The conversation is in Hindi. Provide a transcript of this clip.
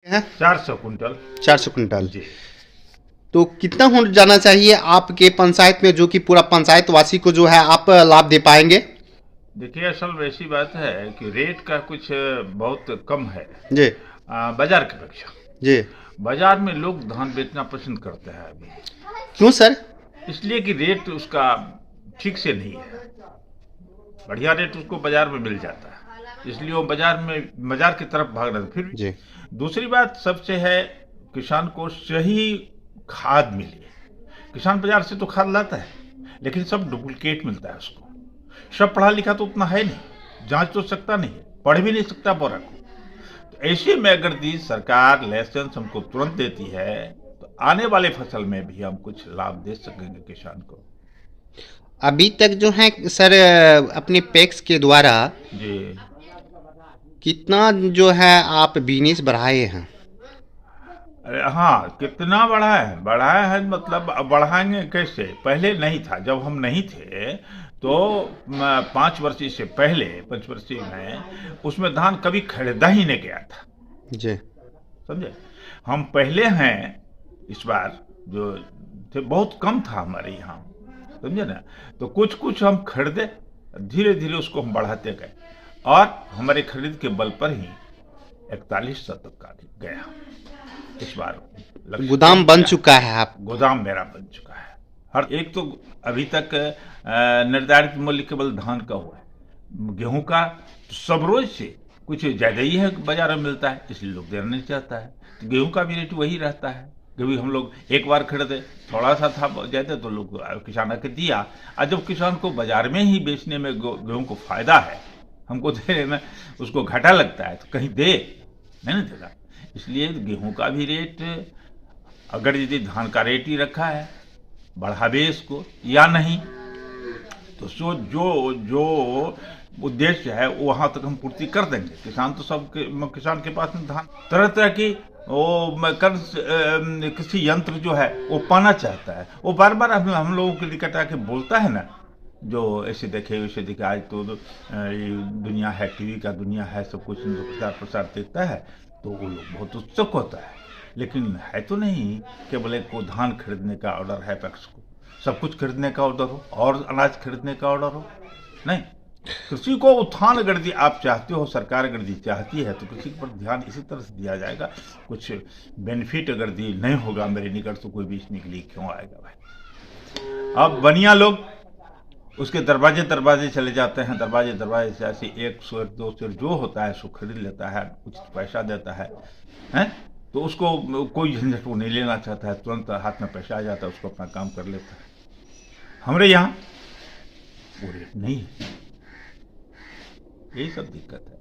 है 400 कुंटल 400 कुंटल। जी। तो कितना हो जाना चाहिए आपके पंचायत में, जो कि पूरा पंचायत वासी को जो है आप लाभ दे पाएंगे? देखिए, असल वैसी बात है कि रेट का कुछ बहुत कम है जी बाजार की अपेक्षा। जी। बाजार में लोग धान बेचना पसंद करते हैं अभी, क्यों सर? इसलिए कि रेट उसका ठीक से नहीं है। बढ़िया रेट उसको बाजार में मिल जाता है, इसलिए वो बाजार की तरफ भाग रहे थे। फिर जी दूसरी बात सबसे है, किसान को सही खाद मिले। किसान बाजार से तो खाद लाता है, लेकिन सब डुप्लीकेट मिलता है उसको। सब पढ़ा लिखा तो उतना है नहीं, जांच तो सकता नहीं है, पढ़ भी नहीं सकता बोरा को। तो ऐसे में अगर दी सरकार लाइसेंस हमको तुरंत देती है, तो आने वाले फसल में भी हम कुछ लाभ दे सकेंगे किसान को। अभी तक जो है सर, अपने पैक्स के द्वारा जी। कितना जो है आप बिजनेस बढ़ाए हैं? अरे हाँ, कितना बढ़ाया है मतलब अब बढ़ाएंगे कैसे? पहले नहीं था, जब हम नहीं थे तो 5 वर्षीय से पहले, पंचवर्षीय में उसमें धान कभी खरीदा ही नहीं गया था। जी समझे? हम पहले हैं, इस बार जो थे बहुत कम था हमारे यहाँ, समझे ना? तो कुछ कुछ हम खरीदे, धीरे धीरे उसको हम बढ़ाते गए, और हमारे खरीद के बल पर ही 4100 तक का गया इस बार। लक्ष्य गोदाम बन किया। चुका है आप? गोदाम मेरा बन चुका है। हर एक तो अभी तक निर्धारित मूल्य केवल धान का हुआ है। गेहूं का तो सब रोज से कुछ ज्यादा ही है, बाजार में मिलता है, इसलिए लोग देना नहीं चाहता है। तो गेहूं का भी रेट वही रहता है। कभी हम लोग एक बार खरीदे, थोड़ा सा था ज्यादा, तो लोग किसान के दिया। और जब किसान को बाजार में ही बेचने में गेहूं को फायदा है, हमको देने में उसको घाटा लगता है, तो कहीं दे नहीं देता। इसलिए गेहूं का भी रेट, अगर यदि धान का रेट ही रखा है, बढ़ावे इसको या नहीं, तो सो जो जो उद्देश्य है वो वहां तक हम पूर्ति कर देंगे। किसान तो किसान के पास में धान तरह तरह की वो कृषि यंत्र जो है वो पाना चाहता है। वो बार बार हम लोगों के निकट आके बोलता है ना, जो ऐसे देखे वैसे देखे। आज तो ये दुनिया है, टीवी का दुनिया है, सब कुछ प्रचार प्रसार देखता है, तो वो लोग बहुत उत्सुक होता है। लेकिन है तो नहीं केवल एक को धान खरीदने का ऑर्डर है पैक्स को, सब कुछ खरीदने का ऑर्डर हो और अनाज खरीदने का ऑर्डर हो, नहीं। कृषि को उत्थान अगर दी आप चाहते हो, सरकार अगर दी चाहती है, तो कृषि पर ध्यान इसी तरह से दिया जाएगा। कुछ बेनिफिट अगर दी नहीं होगा मेरे निकट, तो कोई बेचने के लिए क्यों आएगा भाई? अब बनिया लोग उसके दरवाजे दरवाजे चले जाते हैं, दरवाजे दरवाजे से ऐसे 1 शेर 2 शेर जो होता है सो खरीद लेता है, कुछ पैसा देता है, हैं? तो उसको कोई झंझट वो नहीं लेना चाहता है, तुरंत हाथ में पैसा आ जाता है, उसको अपना काम कर लेता है। हमारे यहाँ वो रेट नहीं है, यही सब दिक्कत है।